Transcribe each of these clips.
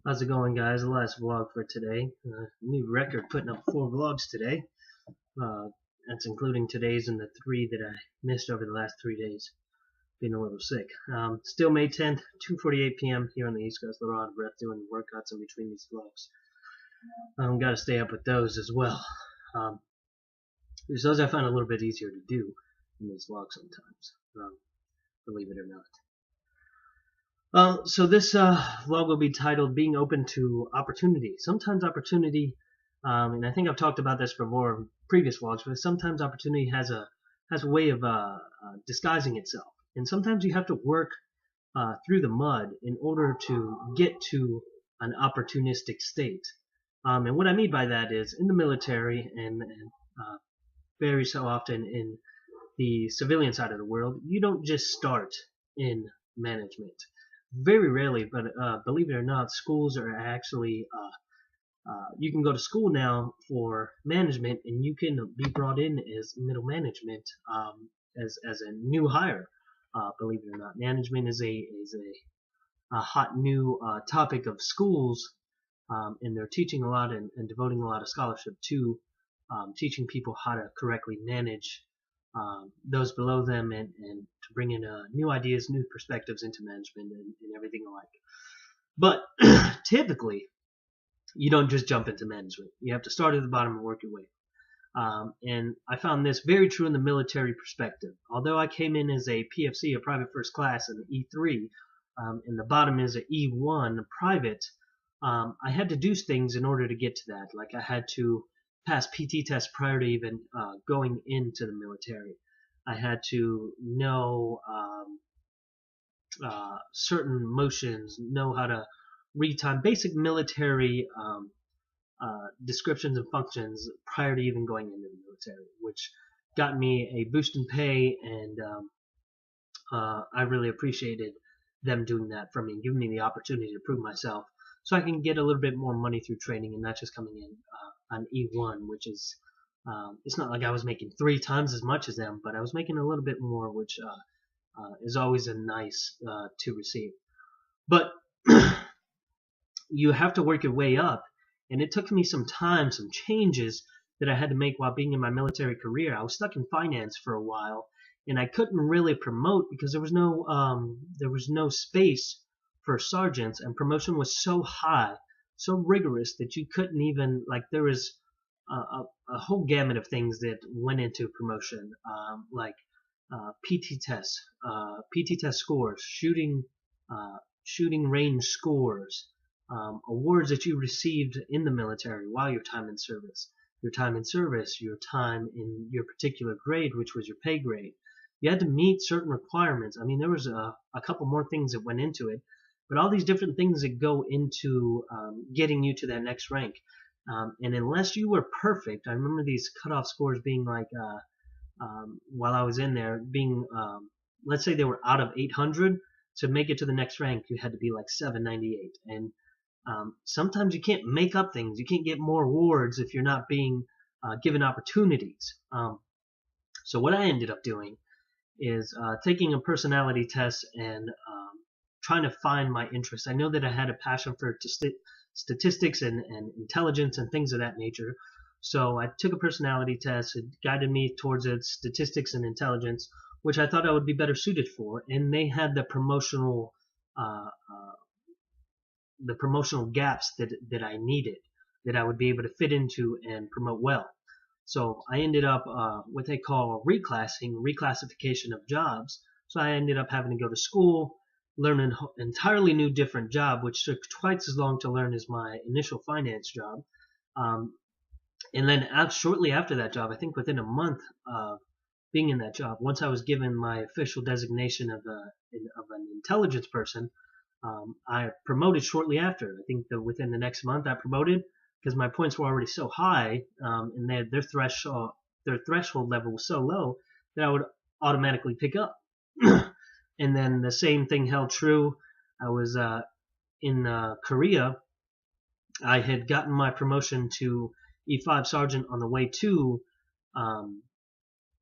How's it going, guys? The last vlog for today. New record, putting up 4 vlogs today. Uh, that's including today's and the 3 that I missed over the last 3 days. Being a little sick. Still May 10th, 2:48 p.m. here on the East Coast. A little out of breath doing workouts in between these vlogs. Got to stay up with those as well. Because those I find a little bit easier to do in these vlogs sometimes. Believe it or not. So this vlog will be titled "Being Open to Opportunity." Sometimes opportunity, and I think I've talked about this before in previous vlogs, but sometimes opportunity has a way of disguising itself, and sometimes you have to work through the mud in order to get to an opportunistic state. And what I mean by that is in the military and very so often in the civilian side of the world, you don't just start in management. Very rarely, but believe it or not, schools are actually you can go to school now for management, and you can be brought in as middle management as a new hire. Believe it or not, management is a hot new topic of schools, and they're teaching a lot and devoting a lot of scholarship to teaching people how to correctly manage those below them and to bring in new ideas, new perspectives into management and everything alike. But typically, you don't just jump into management. You have to start at the bottom and work your way. And I found this very true in the military perspective. Although I came in as a PFC, a private first class, and an E3, and the bottom is an E1, a private, I had to do things in order to get to that. Like I had to pass PT tests prior to even going into the military. I had to know certain motions, know how to read time, basic military descriptions and functions prior to even going into the military, which got me a boost in pay, and I really appreciated them doing that for me, giving me the opportunity to prove myself so I can get a little bit more money through training and not just coming in on E1, which is it's not like I was making 3 times as much as them, but I was making a little bit more, which is always a nice to receive. But you have to work your way up, and it took me some time, some changes that I had to make while being in my military career. I was stuck in finance for a while, and I couldn't really promote because there was no space for sergeants, and promotion was so high, so rigorous that you couldn't even, like, there was a whole gamut of things that went into promotion, like PT tests, PT test scores, shooting range scores, awards that you received in the military while your time in service, your time in your particular grade, which was your pay grade. You had to meet certain requirements. I mean, there was a couple more things that went into it, but all these different things that go into getting you to that next rank. And unless you were perfect, I remember these cutoff scores being like, while I was in there, being, let's say they were out of 800, to make it to the next rank, you had to be like 798. And sometimes you can't make up things. You can't get more awards if you're not being given opportunities. So what I ended up doing is taking a personality test and trying to find my interests. I know that I had a passion for statistics and intelligence and things of that nature. So I took a personality test. It guided me towards statistics and intelligence, which I thought I would be better suited for. And they had the promotional gaps that I needed, that I would be able to fit into and promote well. So I ended up what they call reclassification of jobs. So I ended up having to go to school, learn an entirely new different job, which took twice as long to learn as my initial finance job. And then shortly after that job, I think within a month of being in that job, once I was given my official designation of an intelligence person, I promoted shortly after. I think that within the next month I promoted because my points were already so high, and their threshold level was so low that I would automatically pick up. And then the same thing held true. I was in Korea. I had gotten my promotion to E5 sergeant on the way to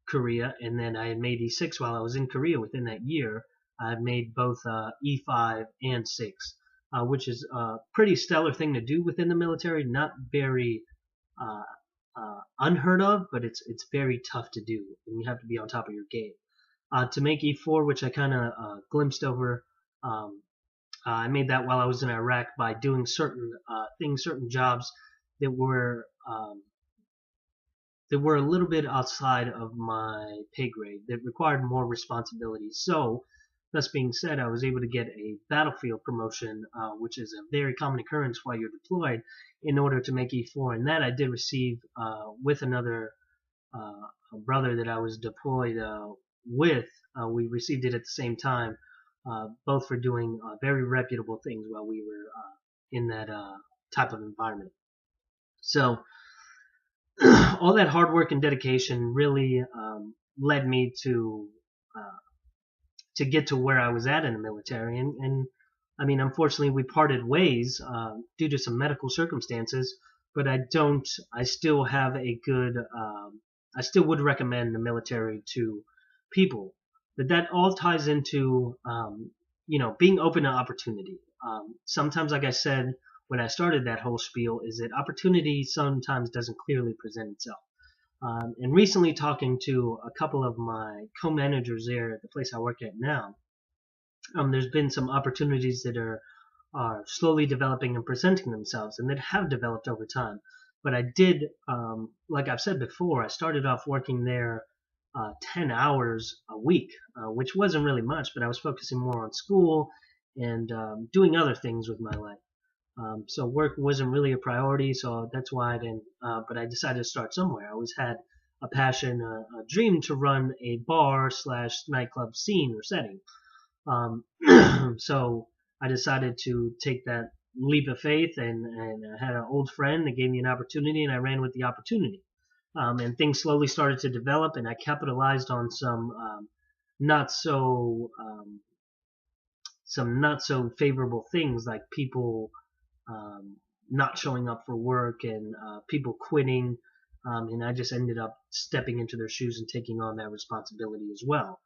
Korea, and then I had made E6 while I was in Korea. Within that year, I had made both E5 and 6. which is a pretty stellar thing to do within the military. Not very unheard of, but it's very tough to do, and you have to be on top of your game. To make E4, which I kind of glimpsed over, I made that while I was in Iraq by doing certain things, certain jobs that were a little bit outside of my pay grade, that required more responsibility. So, thus being said, I was able to get a battlefield promotion, which is a very common occurrence while you're deployed, in order to make E4. And that I did receive with another brother that I was deployed with. We received it at the same time, both for doing very reputable things while we were in that type of environment. So all that hard work and dedication really led me to get to where I was at in the military. And I mean, unfortunately, we parted ways due to some medical circumstances. But I still have a good. I still would recommend the military to people. But that all ties into being open to opportunity. Sometimes, like I said when I started that whole spiel, is that opportunity sometimes doesn't clearly present itself. And recently, talking to a couple of my co-managers there at the place I work at now, there's been some opportunities that are slowly developing and presenting themselves, and that have developed over time. But I did, like I've said before, I started off working there 10 hours a week, which wasn't really much, but I was focusing more on school and doing other things with my life. So work wasn't really a priority, so that's why I didn't. But I decided to start somewhere. I always had a passion, a dream to run a bar/nightclub scene or setting. So I decided to take that leap of faith, and I had an old friend that gave me an opportunity, and I ran with the opportunity. And things slowly started to develop, and I capitalized on some not so favorable things, like people not showing up for work and people quitting, and I just ended up stepping into their shoes and taking on that responsibility as well,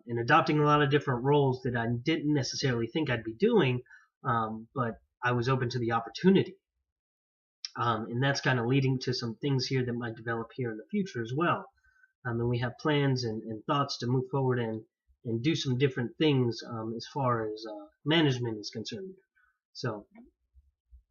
and adopting a lot of different roles that I didn't necessarily think I'd be doing, but I was open to the opportunity. And that's kind of leading to some things here that might develop here in the future as well. And we have plans and thoughts to move forward and do some different things as far as management is concerned. So,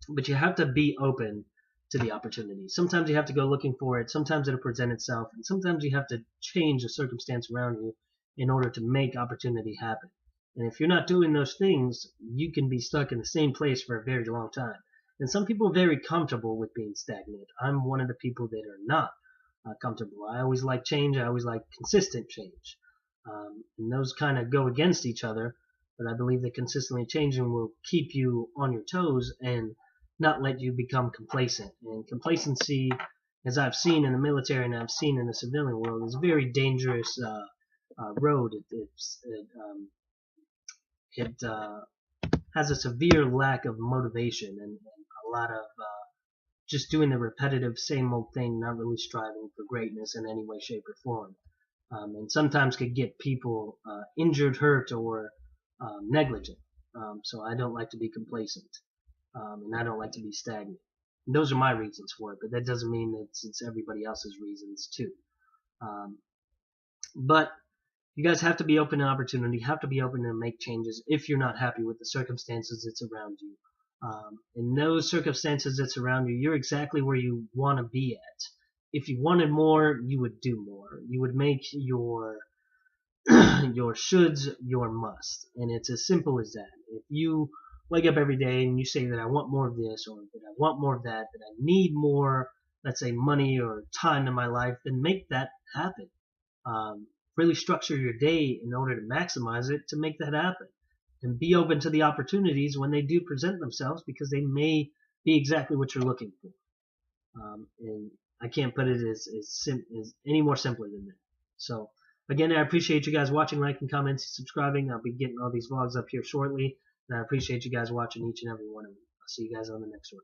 but you have to be open to the opportunity. Sometimes you have to go looking for it. Sometimes it'll present itself. And sometimes you have to change the circumstance around you in order to make opportunity happen. And if you're not doing those things, you can be stuck in the same place for a very long time. And some people are very comfortable with being stagnant. I'm one of the people that are not comfortable. I always like change. I always like consistent change. And those kind of go against each other. But I believe that consistently changing will keep you on your toes and not let you become complacent. And complacency, as I've seen in the military and I've seen in the civilian world, is a very dangerous road. It has a severe lack of motivation and a lot of just doing the repetitive same old thing, not really striving for greatness in any way, shape, or form. And sometimes could get people injured, hurt, or negligent. So I don't like to be complacent, and I don't like to be stagnant. And those are my reasons for it, but that doesn't mean that it's everybody else's reasons too. But you guys have to be open to opportunity, have to be open to make changes if you're not happy with the circumstances that's around you. In those circumstances that surround you, you're exactly where you want to be at. If you wanted more, you would do more. You would make your your shoulds your must, and it's as simple as that. If you wake up every day and you say that I want more of this, or that I want more of that I need more, let's say, money or time in my life, then make that happen. Really structure your day in order to maximize it to make that happen. And be open to the opportunities when they do present themselves, because they may be exactly what you're looking for. And I can't put it as any more simply than that. So, again, I appreciate you guys watching, liking, commenting, subscribing. I'll be getting all these vlogs up here shortly. And I appreciate you guys watching each and every one of them. I'll see you guys on the next one.